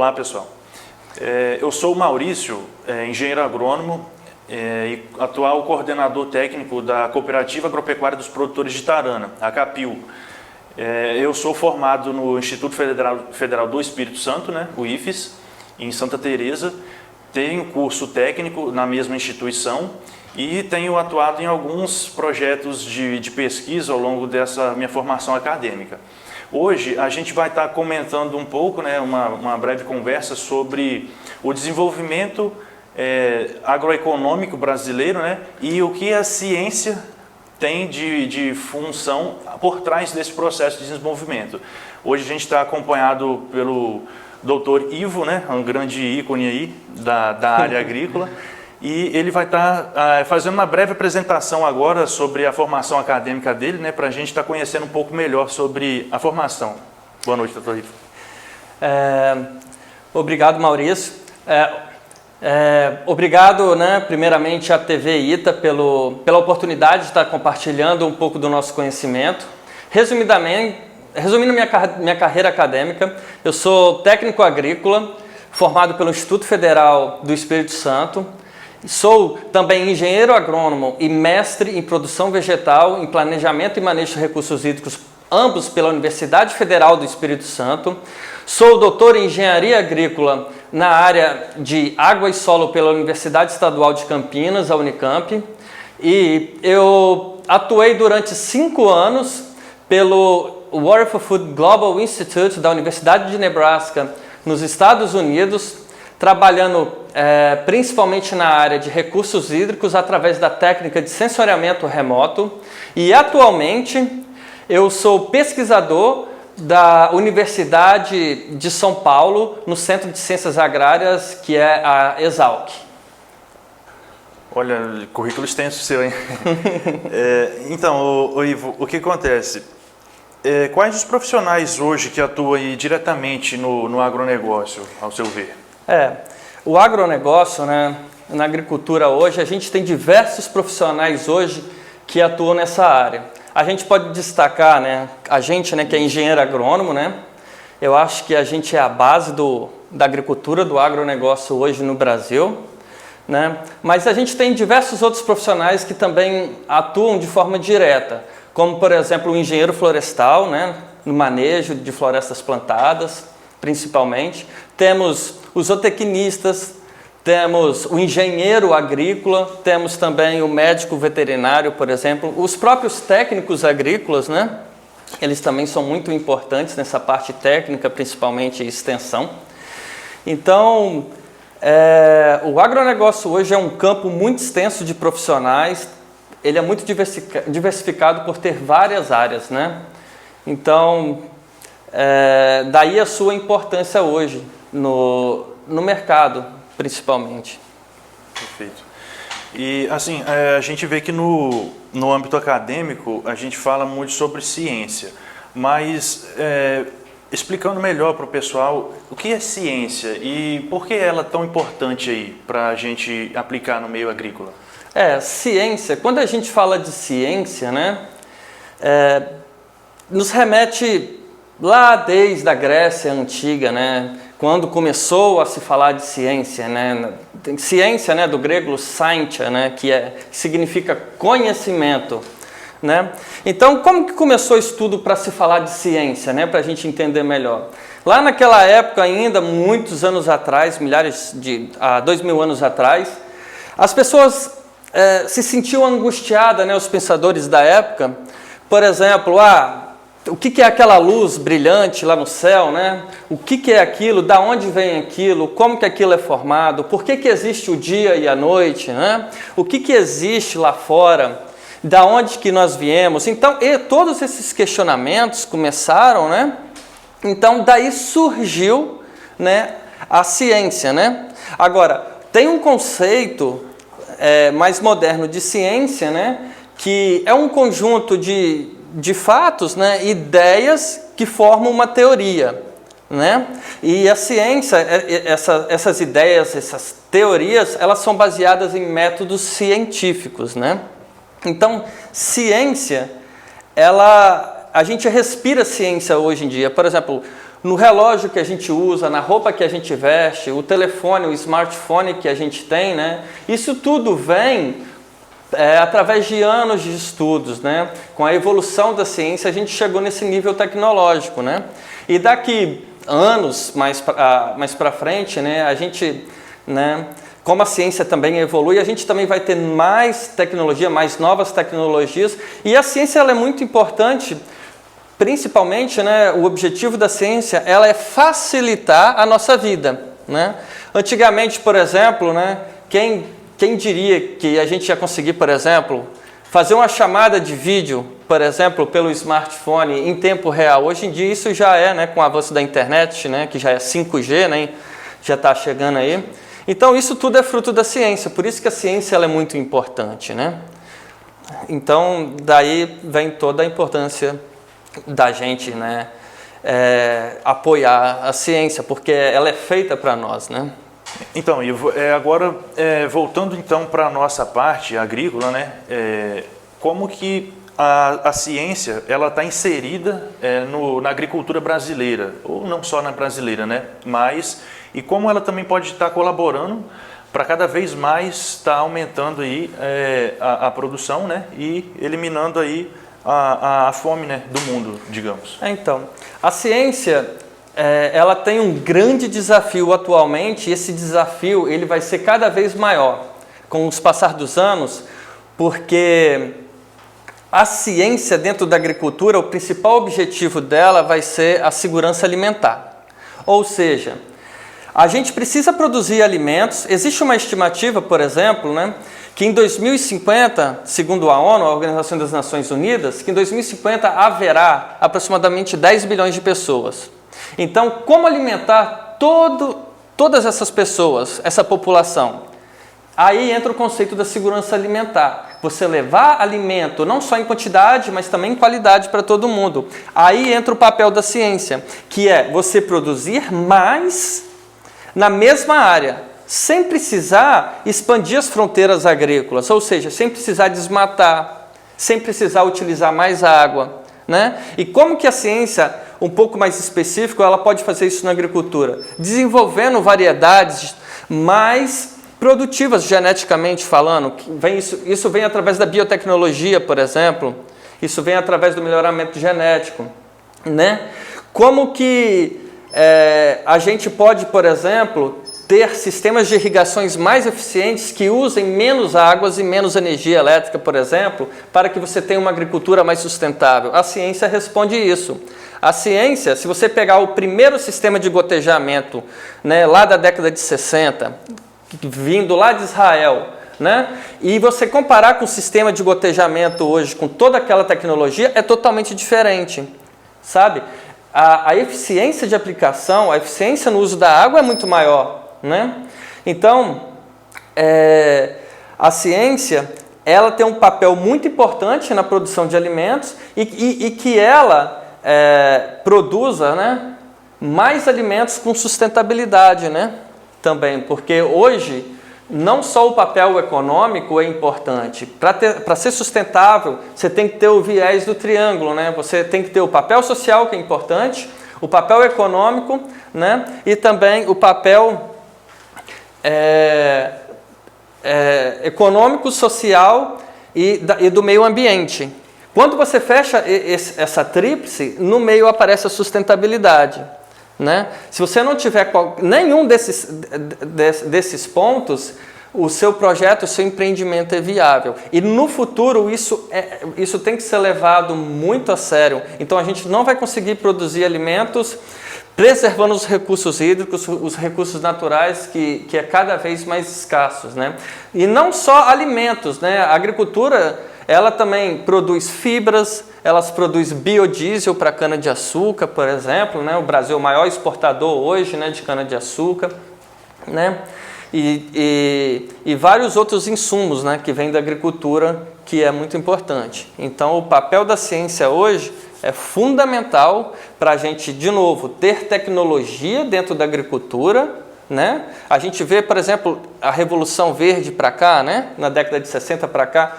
Olá, pessoal. Eu sou o Maurício, engenheiro agrônomo e atual coordenador técnico da Cooperativa Agropecuária dos Produtores de Tarana, a CAPIL. Eu sou formado no Instituto Federal do Espírito Santo, né, o IFES, em Santa Teresa. Tenho curso técnico na mesma instituição e tenho atuado em alguns projetos de pesquisa ao longo dessa minha formação acadêmica. Hoje a gente vai estar comentando um pouco, né, uma breve conversa sobre o desenvolvimento agroeconômico brasileiro, né, e o que a ciência tem de função por trás desse processo de desenvolvimento. Hoje a gente está acompanhado pelo Dr. Ivo, né, um grande ícone aí da área agrícola, e ele vai estar fazendo uma breve apresentação agora sobre a formação acadêmica dele, né, para a gente estar conhecendo um pouco melhor sobre a formação. Boa noite, Dr. Ivo. Obrigado, Maurício. Obrigado, né, primeiramente, à TV ITA pela oportunidade de estar compartilhando um pouco do nosso conhecimento. Resumindo minha carreira acadêmica, eu sou técnico agrícola, formado pelo Instituto Federal do Espírito Santo. Sou também engenheiro agrônomo e mestre em produção vegetal, em planejamento e manejo de recursos hídricos, ambos pela Universidade Federal do Espírito Santo. Sou doutor em engenharia agrícola na área de água e solo pela Universidade Estadual de Campinas, a Unicamp. E eu atuei durante 5 anos pelo Water for Food Global Institute da Universidade de Nebraska, nos Estados Unidos, trabalhando principalmente na área de recursos hídricos através da técnica de sensoriamento remoto. E atualmente eu sou pesquisador da Universidade de São Paulo, no Centro de Ciências Agrárias, que é a ESALC. Olha, currículo extenso seu, hein? Então, Ivo, o que acontece? Quais os profissionais hoje que atuam aí diretamente no agronegócio, ao seu ver? O agronegócio, né, na agricultura hoje, a gente tem diversos profissionais hoje que atuam nessa área. A gente pode destacar, né, a gente, né, que é engenheiro agrônomo, né, eu acho que a gente é a base da agricultura, do agronegócio hoje no Brasil, né, mas a gente tem diversos outros profissionais que também atuam de forma direta, como, por exemplo, o engenheiro florestal, né, no manejo de florestas plantadas, principalmente. Temos os zootecnistas, temos o engenheiro agrícola, temos também o médico veterinário, por exemplo, os próprios técnicos agrícolas, né? Eles também são muito importantes nessa parte técnica, principalmente extensão. Então, o agronegócio hoje é um campo muito extenso de profissionais, ele é muito diversificado por ter várias áreas, né? Então, daí a sua importância hoje no mercado, principalmente. Perfeito. E assim, a gente vê que no âmbito acadêmico a gente fala muito sobre ciência, mas explicando melhor para o pessoal o que é ciência e por que ela é tão importante aí para a gente aplicar no meio agrícola. Ciência, quando a gente fala de ciência, né, nos remete lá desde a Grécia Antiga, né, quando começou a se falar de ciência, né, ciência, né, do grego scientia, né, que significa conhecimento, né. Então, como que começou o estudo para se falar de ciência, né, para a gente entender melhor? Lá naquela época ainda, muitos anos atrás, há 2000 anos atrás, as pessoas se sentiam angustiadas, né, os pensadores da época, por exemplo, o que é aquela luz brilhante lá no céu, né? O que é aquilo? Da onde vem aquilo? Como que aquilo é formado? Por que existe o dia e a noite, né? O que existe lá fora? Da onde que nós viemos? Então, todos esses questionamentos começaram, né? Então, daí surgiu, né, a ciência, né? Agora, tem um conceito mais moderno de ciência, né? Que é um conjunto de fatos, né, ideias que formam uma teoria, né? E a ciência, essas ideias, essas teorias, elas são baseadas em métodos científicos, né? Então, ciência, a gente respira ciência hoje em dia. Por exemplo, no relógio que a gente usa, na roupa que a gente veste, o telefone, o smartphone que a gente tem, né? Isso tudo vem através de anos de estudos, né? Com a evolução da ciência, a gente chegou nesse nível tecnológico, né? E daqui anos mais para frente, né? A gente, né? Como a ciência também evolui, a gente também vai ter mais tecnologia, mais novas tecnologias. E a ciência ela é muito importante, principalmente, né? O objetivo da ciência ela é facilitar a nossa vida, né? Antigamente, por exemplo, né? Quem diria que a gente ia conseguir, por exemplo, fazer uma chamada de vídeo, por exemplo, pelo smartphone em tempo real? Hoje em dia isso já é, né, com o avanço da internet, né, que já é 5G, né, já está chegando aí. Então isso tudo é fruto da ciência, por isso que a ciência ela é muito importante, né? Então daí vem toda a importância da gente, né, apoiar a ciência, porque ela é feita para nós, né? Então, Ivo, agora voltando então para a nossa parte agrícola, né? Como que a ciência ela está inserida na agricultura brasileira, ou não só na brasileira, né? Mas e como ela também pode estar colaborando para cada vez mais estar aumentando aí a produção, né? E eliminando aí a fome, né, do mundo, digamos. Então, a ciência ela tem um grande desafio atualmente, e esse desafio ele vai ser cada vez maior com os passar dos anos, porque a ciência dentro da agricultura, o principal objetivo dela vai ser a segurança alimentar. Ou seja, a gente precisa produzir alimentos. Existe uma estimativa, por exemplo, né, que em 2050, segundo a ONU, a Organização das Nações Unidas, que em 2050 haverá aproximadamente 10 bilhões de pessoas. Então, como alimentar todas essas pessoas, essa população? Aí entra o conceito da segurança alimentar. Você levar alimento não só em quantidade, mas também em qualidade para todo mundo. Aí entra o papel da ciência, que é você produzir mais na mesma área, sem precisar expandir as fronteiras agrícolas, ou seja, sem precisar desmatar, sem precisar utilizar mais água, né? E como que a ciência, um pouco mais específico, ela pode fazer isso na agricultura? Desenvolvendo variedades mais produtivas geneticamente falando. Isso vem através da biotecnologia, por exemplo. Isso vem através do melhoramento genético, né? Como que a gente pode, por exemplo, ter sistemas de irrigações mais eficientes que usem menos águas e menos energia elétrica, por exemplo, para que você tenha uma agricultura mais sustentável? A ciência responde isso. A ciência, se você pegar o primeiro sistema de gotejamento, né, lá da década de 60, vindo lá de Israel, né, e você comparar com o sistema de gotejamento hoje, com toda aquela tecnologia, é totalmente diferente, sabe? A eficiência de aplicação, a eficiência no uso da água é muito maior, né? Então, a ciência ela tem um papel muito importante na produção de alimentos e que ela produza, né, mais alimentos com sustentabilidade, né? Também, porque hoje não só o papel econômico é importante. Para ser sustentável, você tem que ter o viés do triângulo, né? Você tem que ter o papel social, que é importante, o papel econômico, né? E também o papel econômico, social e do meio ambiente. Quando você fecha essa tríplice, no meio aparece a sustentabilidade, né? Se você não tiver nenhum desses pontos, o seu projeto, o seu empreendimento é viável. E no futuro isso tem que ser levado muito a sério. Então a gente não vai conseguir produzir alimentos preservando os recursos hídricos, os recursos naturais que é cada vez mais escassos, né? E não só alimentos, né? A agricultura ela também produz fibras, elas produz biodiesel para cana-de-açúcar, por exemplo, né? O Brasil é o maior exportador hoje, né, de cana-de-açúcar, né? E vários outros insumos, né, que vêm da agricultura, que é muito importante. Então, o papel da ciência hoje é fundamental para a gente, de novo, ter tecnologia dentro da agricultura, né? A gente vê, por exemplo, a Revolução Verde para cá, né? Na década de 60 para cá,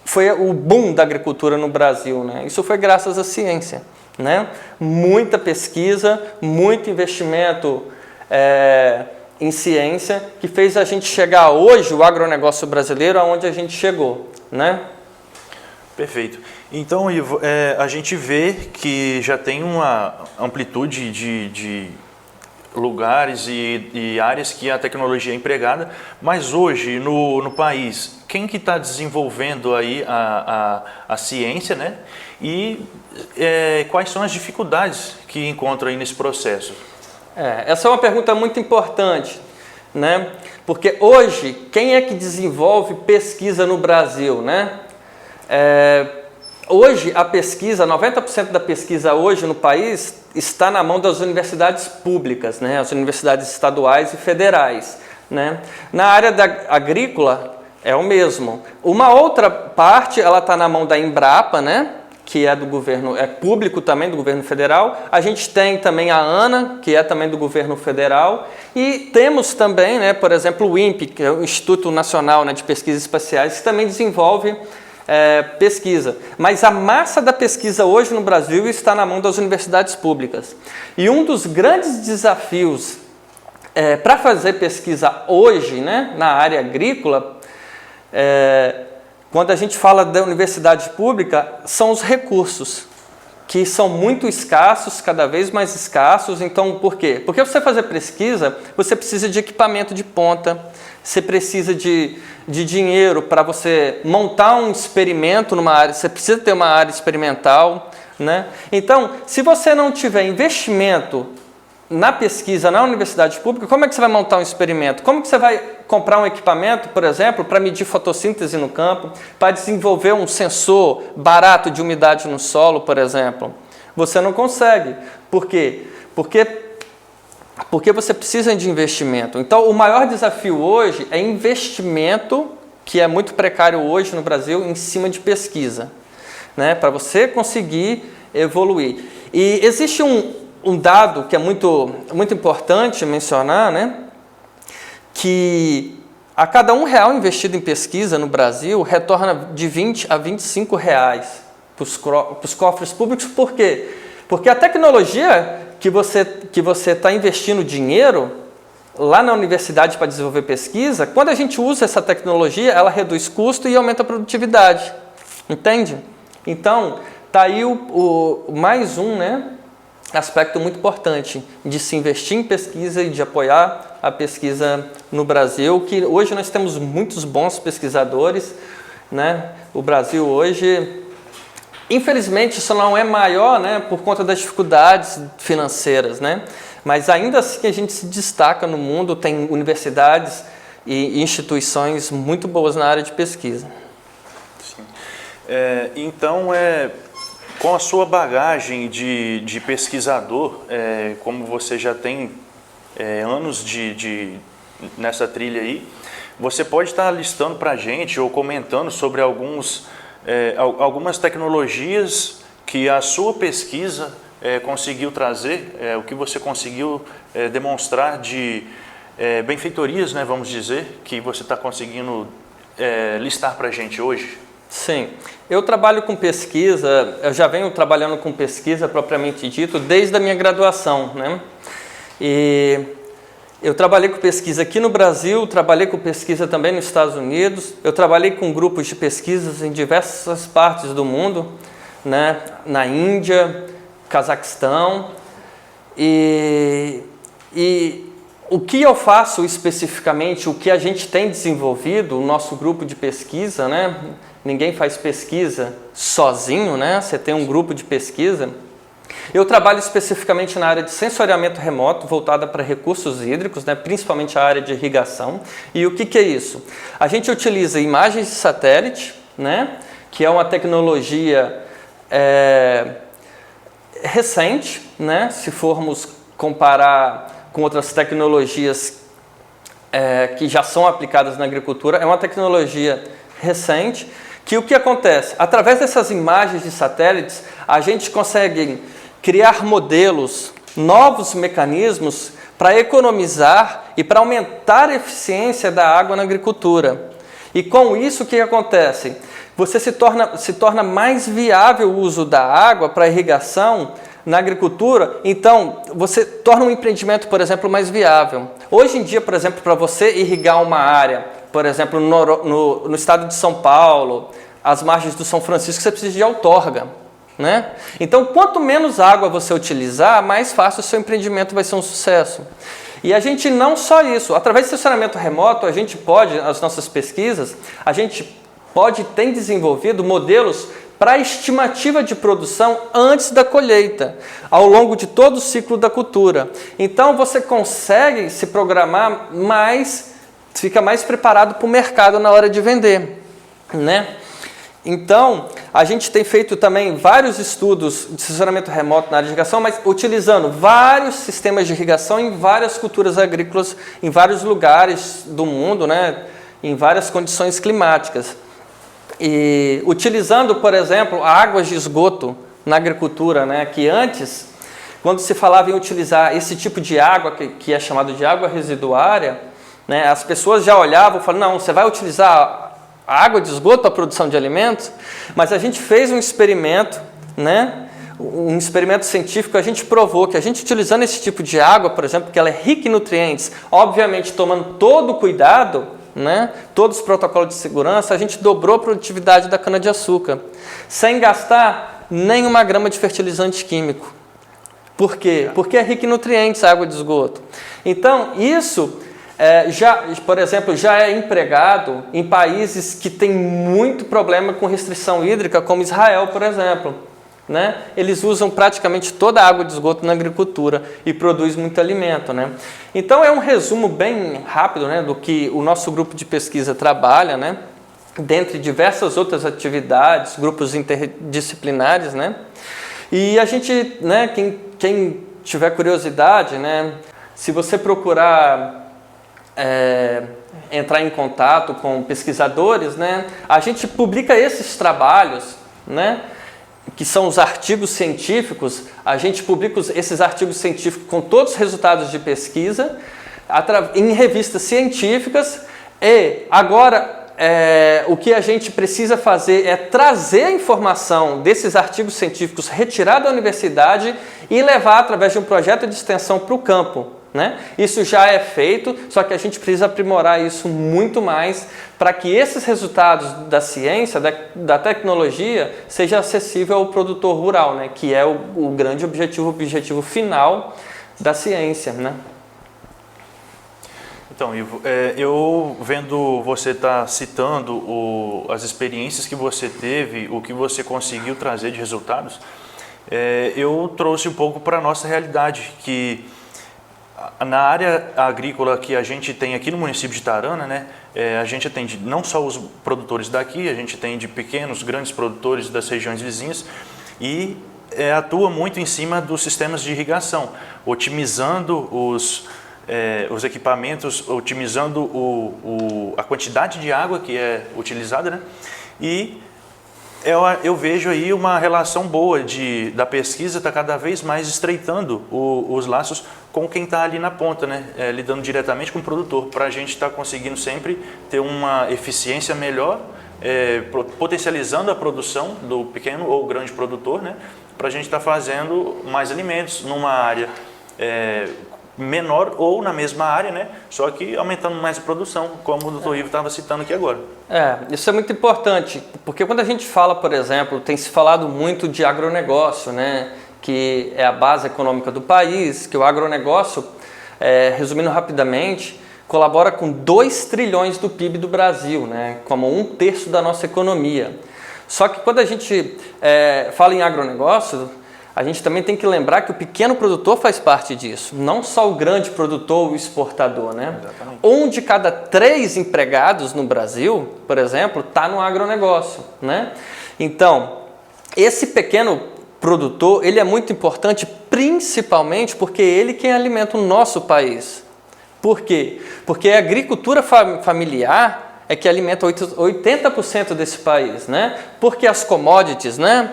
foi o boom da agricultura no Brasil, né? Isso foi graças à ciência, né? Muita pesquisa, muito investimento em ciência, que fez a gente chegar hoje, o agronegócio brasileiro, aonde a gente chegou, né? Perfeito. Então, Ivo, a gente vê que já tem uma amplitude de lugares e áreas que a tecnologia é empregada, mas hoje no país, quem que está desenvolvendo aí a ciência, né? E quais são as dificuldades que encontram aí nesse processo? Essa é uma pergunta muito importante, né? Porque hoje, quem é que desenvolve pesquisa no Brasil, né? Hoje a pesquisa, 90% da pesquisa hoje no país está na mão das universidades públicas, né? As universidades estaduais e federais, né? Na área agrícola é o mesmo. Uma outra parte ela está na mão da Embrapa, né? Que é do governo, é público também do governo federal. A gente tem também a ANA, que é também do governo federal, e temos também, né, por exemplo, o INPE, que é o Instituto Nacional, né, de Pesquisas Espaciais, que também desenvolve pesquisa. Mas a massa da pesquisa hoje no Brasil está na mão das universidades públicas. E um dos grandes desafios para fazer pesquisa hoje, né, na área agrícola, quando a gente fala da universidade pública, são os recursos, que são muito escassos, cada vez mais escassos. Então, por quê? Porque você fazer pesquisa, você precisa de equipamento de ponta, você precisa de dinheiro para você montar um experimento numa área, você precisa ter uma área experimental, né? Então, se você não tiver investimento na pesquisa na universidade pública, como é que você vai montar um experimento? Como que você vai comprar um equipamento, por exemplo, para medir fotossíntese no campo, para desenvolver um sensor barato de umidade no solo, por exemplo? Você não consegue. Por quê? Porque você precisa de investimento. Então, o maior desafio hoje é investimento, que é muito precário hoje no Brasil, em cima de pesquisa, né? Para você conseguir evoluir. E existe um dado que é muito importante mencionar, né? Que a cada R$1 investido em pesquisa no Brasil retorna de 20 a 25 reais para os cofres públicos. Por quê? Porque a tecnologia que você está investindo dinheiro lá na universidade para desenvolver pesquisa, quando a gente usa essa tecnologia, ela reduz custo e aumenta a produtividade. Entende? Então, está aí mais um, né, aspecto muito importante de se investir em pesquisa e de apoiar a pesquisa no Brasil, que hoje nós temos muitos bons pesquisadores, né? O Brasil hoje, infelizmente, isso não é maior, né, por conta das dificuldades financeiras, né? Mas ainda assim a gente se destaca no mundo, tem universidades e instituições muito boas na área de pesquisa. Sim. Então, com a sua bagagem de pesquisador, como você já tem anos nessa trilha aí, você pode estar listando para a gente ou comentando sobre algumas tecnologias que a sua pesquisa conseguiu trazer, o que você conseguiu demonstrar de benfeitorias, né, vamos dizer, que você está conseguindo listar para a gente hoje? Sim, eu trabalho com pesquisa, eu já venho trabalhando com pesquisa propriamente dito desde a minha graduação, né? E eu trabalhei com pesquisa aqui no Brasil, trabalhei com pesquisa também nos Estados Unidos, eu trabalhei com grupos de pesquisas em diversas partes do mundo, né? Na Índia, Cazaquistão, e o que eu faço especificamente, o que a gente tem desenvolvido, o nosso grupo de pesquisa, né? Ninguém faz pesquisa sozinho, né? Você tem um grupo de pesquisa. Eu trabalho especificamente na área de sensoriamento remoto, voltada para recursos hídricos, né? Principalmente a área de irrigação. E o que é isso? A gente utiliza imagens de satélite, né? Que é uma tecnologia recente, né? Se formos comparar com outras tecnologias que já são aplicadas na agricultura, é uma tecnologia recente, que o que acontece? Através dessas imagens de satélites, a gente consegue criar modelos, novos mecanismos para economizar e para aumentar a eficiência da água na agricultura. E com isso, o que acontece? Você se torna mais viável o uso da água para irrigação na agricultura, então você torna um empreendimento, por exemplo, mais viável. Hoje em dia, por exemplo, para você irrigar uma área, por exemplo, no estado de São Paulo, às margens do São Francisco, você precisa de outorga, né? Então, quanto menos água você utilizar, mais fácil o seu empreendimento vai ser um sucesso. E a gente não só isso, através do estacionamento remoto, a gente pode, nas nossas pesquisas, a gente tem desenvolvido modelos para estimativa de produção antes da colheita, ao longo de todo o ciclo da cultura. Então você consegue se programar mais, fica mais preparado para o mercado na hora de vender, né? Então, a gente tem feito também vários estudos de estacionamento remoto na área de irrigação, mas utilizando vários sistemas de irrigação em várias culturas agrícolas, em vários lugares do mundo, né? Em várias condições climáticas. E utilizando, por exemplo, águas de esgoto na agricultura, né? Que antes, quando se falava em utilizar esse tipo de água, que é chamado de água residuária, né? As pessoas já olhavam e falavam, não, você vai utilizar a água de esgoto para a produção de alimentos? Mas a gente fez um experimento, né? Um experimento científico, a gente provou que a gente utilizando esse tipo de água, por exemplo, que ela é rica em nutrientes, obviamente tomando todo o cuidado, né? Todos os protocolos de segurança, a gente dobrou a produtividade da cana-de-açúcar, sem gastar nem uma grama de fertilizante químico. Por quê? Porque é rica em nutrientes a água de esgoto. Então, isso, por exemplo, já é empregado em países que têm muito problema com restrição hídrica, como Israel, por exemplo. Né? Eles usam praticamente toda a água de esgoto na agricultura e produz muito alimento, né? Então é um resumo bem rápido, né, do que o nosso grupo de pesquisa trabalha, né, dentre diversas outras atividades, grupos interdisciplinares, né? E a gente, né, quem tiver curiosidade, né, se você procurar entrar em contato com pesquisadores, né, a gente publica esses trabalhos, né, que são os artigos científicos. A gente publica esses artigos científicos com todos os resultados de pesquisa em revistas científicas. E agora o que a gente precisa fazer é trazer a informação desses artigos científicos, retirar da universidade e levar através de um projeto de extensão para o campo. Né? Isso já é feito, só que a gente precisa aprimorar isso muito mais para que esses resultados da ciência, da tecnologia, seja acessível ao produtor rural, né? Que é o grande objetivo final da ciência. Né? Então, Ivo, eu vendo você estar citando as experiências que você teve, o que você conseguiu trazer de resultados, eu trouxe um pouco para a nossa realidade, que na área agrícola que a gente tem aqui no município de Itarana, né, a gente atende não só os produtores daqui, a gente atende pequenos, grandes produtores das regiões vizinhas e atua muito em cima dos sistemas de irrigação, otimizando os equipamentos, otimizando a quantidade de água que é utilizada, né, e eu vejo aí uma relação boa da pesquisa está cada vez mais estreitando os laços com quem está ali na ponta, né? Lidando diretamente com o produtor, para a gente estar conseguindo sempre ter uma eficiência melhor, potencializando a produção do pequeno ou grande produtor, né? Para a gente estar fazendo mais alimentos numa área menor ou na mesma área, né? Só que aumentando mais a produção, como o doutor Ivo estava citando aqui agora. Isso é muito importante, porque quando a gente fala, por exemplo, tem se falado muito de agronegócio, né? Que é a base econômica do país, que o agronegócio, resumindo rapidamente, colabora com 2 trilhões do PIB do Brasil, né? Como 1/3 da nossa economia. Só que quando a gente fala em agronegócio, a gente também tem que lembrar que o pequeno produtor faz parte disso, não só o grande produtor, o exportador, né? Exatamente. 1 de cada 3 empregados no Brasil, por exemplo, está no agronegócio, né? Então, esse pequeno produtor, ele é muito importante, principalmente porque ele quem alimenta o nosso país. Por quê? Porque a agricultura familiar, é que alimenta 80% desse país, né? Porque as commodities, né?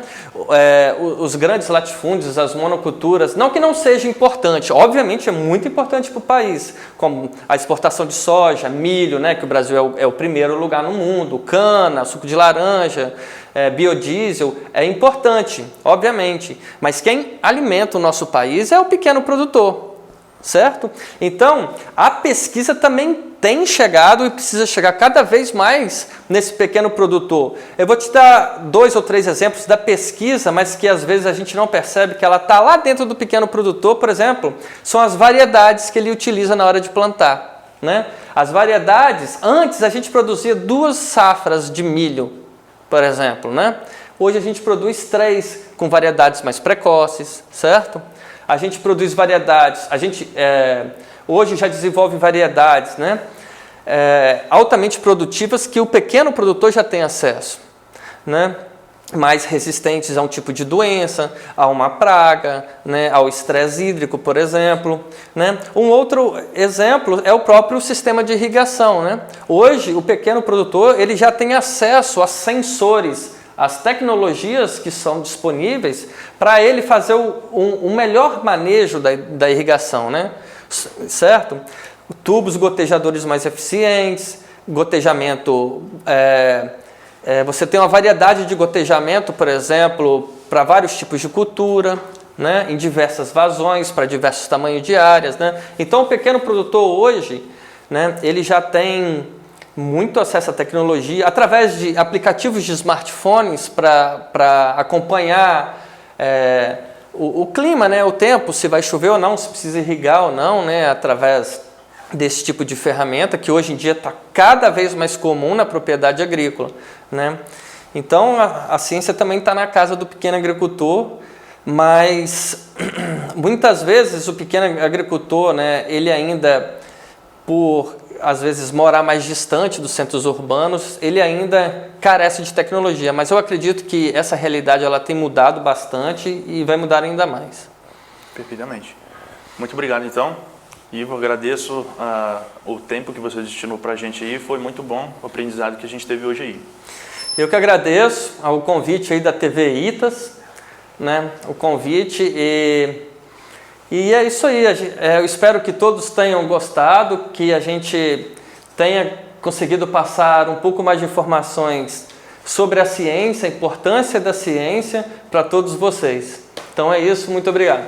Os grandes latifúndios, as monoculturas, não que não seja importante, obviamente é muito importante para o país, como a exportação de soja, milho, né? Que o Brasil é o primeiro lugar no mundo, cana, suco de laranja, biodiesel, é importante, obviamente, mas quem alimenta o nosso país é o pequeno produtor. Certo? Então, a pesquisa também tem chegado e precisa chegar cada vez mais nesse pequeno produtor. Eu vou te dar 2 ou 3 exemplos da pesquisa, mas que às vezes a gente não percebe que ela está lá dentro do pequeno produtor. Por exemplo, são as variedades que ele utiliza na hora de plantar, né? As variedades, antes a gente produzia 2 safras de milho, por exemplo, né? Hoje a gente produz 3 com variedades mais precoces, certo? A gente produz variedades, hoje já desenvolve variedades, né, altamente produtivas que o pequeno produtor já tem acesso, né, mais resistentes a um tipo de doença, a uma praga, né, ao estresse hídrico, por exemplo, né. Um outro exemplo é o próprio sistema de irrigação, né. Hoje o pequeno produtor ele já tem acesso a sensores, as tecnologias que são disponíveis para ele fazer um melhor manejo da irrigação, né? Certo? Tubos gotejadores mais eficientes, gotejamento, você tem uma variedade de gotejamento, por exemplo, para vários tipos de cultura, né? Em diversas vazões, para diversos tamanhos de áreas, né? Então o pequeno produtor hoje, né, ele já tem muito acesso à tecnologia, através de aplicativos de smartphones para acompanhar o clima, né, o tempo, se vai chover ou não, se precisa irrigar ou não, né, através desse tipo de ferramenta que hoje em dia está cada vez mais comum na propriedade agrícola, né? Então a ciência também está na casa do pequeno agricultor, mas muitas vezes o pequeno agricultor, né, ele ainda, por às vezes morar mais distante dos centros urbanos, ele ainda carece de tecnologia, mas eu acredito que essa realidade ela tem mudado bastante e vai mudar ainda mais. Perfeitamente. Muito obrigado então, Ivo, agradeço o tempo que você destinou para a gente aí, foi muito bom o aprendizado que a gente teve hoje aí. Eu que agradeço ao convite aí da TV Itas, né, o convite e é isso aí, eu espero que todos tenham gostado, que a gente tenha conseguido passar um pouco mais de informações sobre a ciência, a importância da ciência para todos vocês. Então é isso, muito obrigado.